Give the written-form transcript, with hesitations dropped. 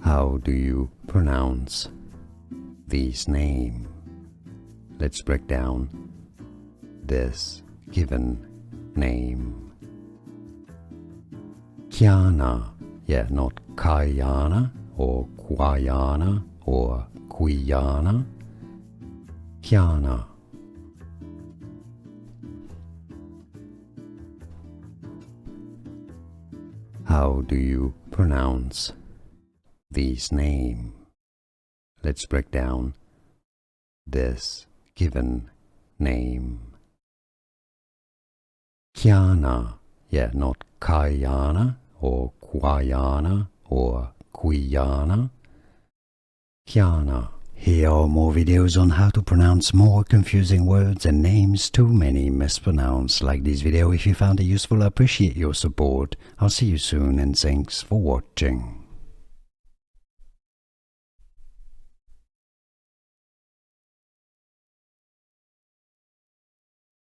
How do you pronounce this name? Let's break down this given name. Quiana, yeah, not Kayana or Quiana or Quiana. Quiana. How do you pronounce this name? Let's break down this given name. Quiana, yeah, not Kayana or Quiana or Quiana. Quiana. Here are more videos on how to pronounce more confusing words and names too many mispronounced. Like this video if you found it useful. I appreciate your support. I'll see you soon and thanks for watching.